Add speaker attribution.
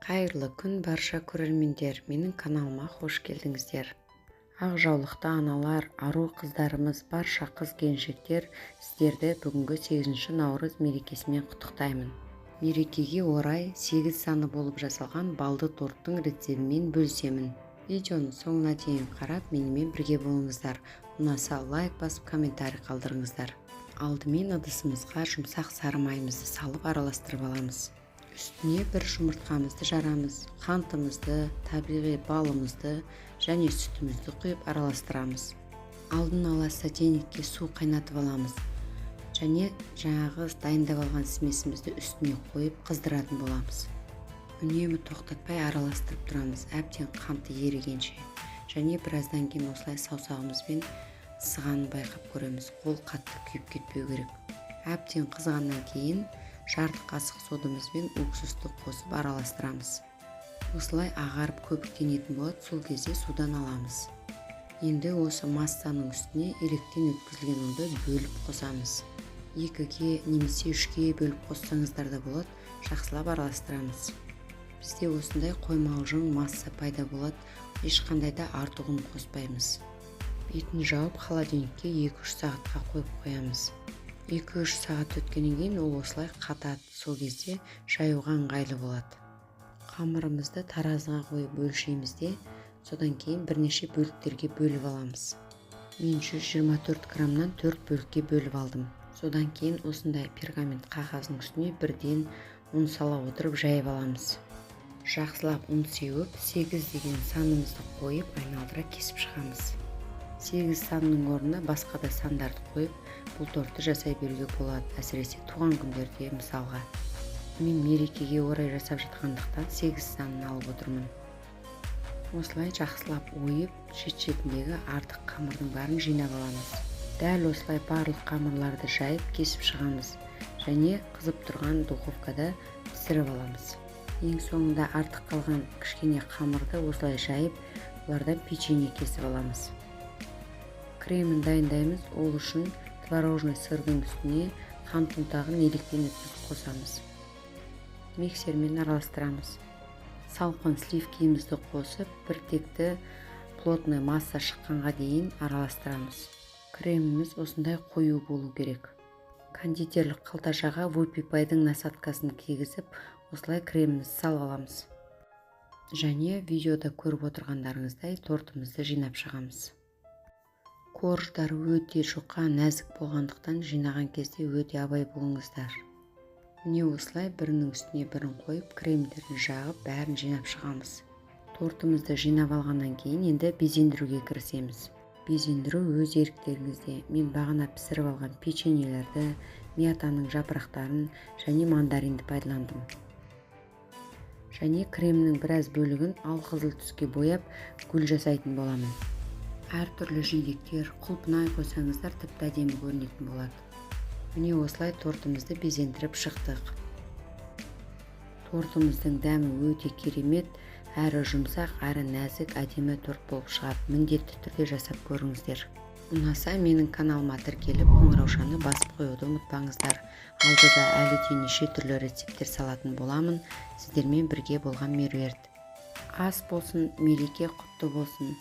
Speaker 1: Қайырлы күн барша көрермендер, менің каналыма қош келдіңіздер. Ақ жаулықты аналар, ару қыздарымыз, барша қыз-келіншектер, сіздерді бүгінгі 8 наурыз мерекесімен құттықтаймын. Мерекеге орай 8 саны болып жасалған балды торттың рецебімен бөлісемін. Видеоны соңына дейін қарап, менімен бірге болыңыздар. Ұнаса лайк басып, комментарий қалдырыңыздар. Алдымен ыдысымызға жұмсақ сары майымызды салып араластырып аламыз. Үстіне бір жұмыртқамызды жарамыз, қантымызды, табиғи балымызды және сүтімізді құйып араластырамыз. Алдын ала сотейникке су қайнатып аламыз және жаңағы дайындап алған смесімізді үстіне қойып қыздыратын боламыз. Үнемі тоқтатпай араластырып тұрамыз, әбден қанты ерігенше. Және біраздан кейін осылай саусағымызбен сығанын байқап көреміз. Қол қатты күйіп кетпеу керек. Әбден қызғаннан кейін жарты қасық содамызбен уксусты қосып араластырамыз. Осылай ағарып көбіктенетін болады, сол кезде судан аламыз. Енді осы массаның үстіне иректен өткізілген ұнды бөліп қосамыз. 2-ге немесе 3-ге бөліп қоссаңыздар да болады, жақсылап араластырамыз. Бізде осындай қоймалжың масса пайда болады, ешқандай да артық ұн қоспаймыз. Бетін жауып холодильникке 2-3 сағатқа қойып қоямыз. 2-3 сағат өткеннен кейін ол осылай қатады, сол кезде жаюға ыңғайлы болады. Қамырымызды таразыға қойып өлшейміз де, содан кейін бірнеше бөліктерге бөліп аламыз. Мен 124 граммнан 4 бөлікке бөліп алдым. Содан кейін осындай пергамент қағаздың үстіне бірден ұн сала отырып жайып аламыз. Жақсылап ұн сеуіп, 8 деген санымызды қойып, айналдыра кесіп шығамыз. 8 санның орнына басқа да сандарды қойып, бұл тортты жасай беруге болады, әсіресе туған күндерде мысалға. Мен мерекеге орай жасап жатқандықтан 8 санын алып отырмын. Осылай жақсылап ойып, шет-шетіндегі артық қамырдың барын жинап аламыз. Дәл осылай барлық қамырларды жайып, кесіп шығамыз және қызып тұрған духовкада пісіріп аламыз. Ең соңында артық қалған кішкене қамырды осылай жайып, олардан печенье кесіп аламыз. Кремін дайындаймыз, ол үшін творожный сырдың үстіне қант ұнтағын електен өткізіп қосамыз. Миксермен араластырамыз. Салқын сливкемізді қосып, біртекті плотный масса шыққанға дейін араластырамыз. Креміміз осындай қою болу керек. Кондитерлік қалташаға вупи-пайдың насадкасын кигізіп, осылай кремімізді салып аламыз. Және видеода көріп отырғандарыңыздай тортымызды жинап шығамыз. Корждары өте жұқа, нәзік болғандықтан жинаған кезде өте абай болыңыздар. Міне осылай бірінің үстіне бірін қойып, кремдерін жағып, бәрін жинап шығамыз. Тортымызды жинап алғаннан кейін енді безендіруге кірісеміз. Безендіру өз еріктеріңізде. Мен бағана пісіріп алған печеньелерді, мятаның жапырақтарын және мандаринді пайдаландым. Және кремнің біраз бөлігін алқызыл түске бояп, гүл жасайтын боламын. Әртүрлі жидектер, құлпынай қойсаңыздар тіпті әдемі көрінетін болады. Міне осылай тортымызды безендіріп шықтық. Тортымыздың дәмі өте керемет, әрі жұмсақ, әрі нәзік, әдемі торт болып шығады. Міндетті түрде жасап көріңіздер. Ұнаса менің каналыма тіркеліп, қоңыраушаны басып қоюды ұмытпаңыздар. Алдыда әлі де неше түрлі рецепттер салатын боламын. Сіздермен бірге болған меруерт. Ас болсын, мереке құтты болсын.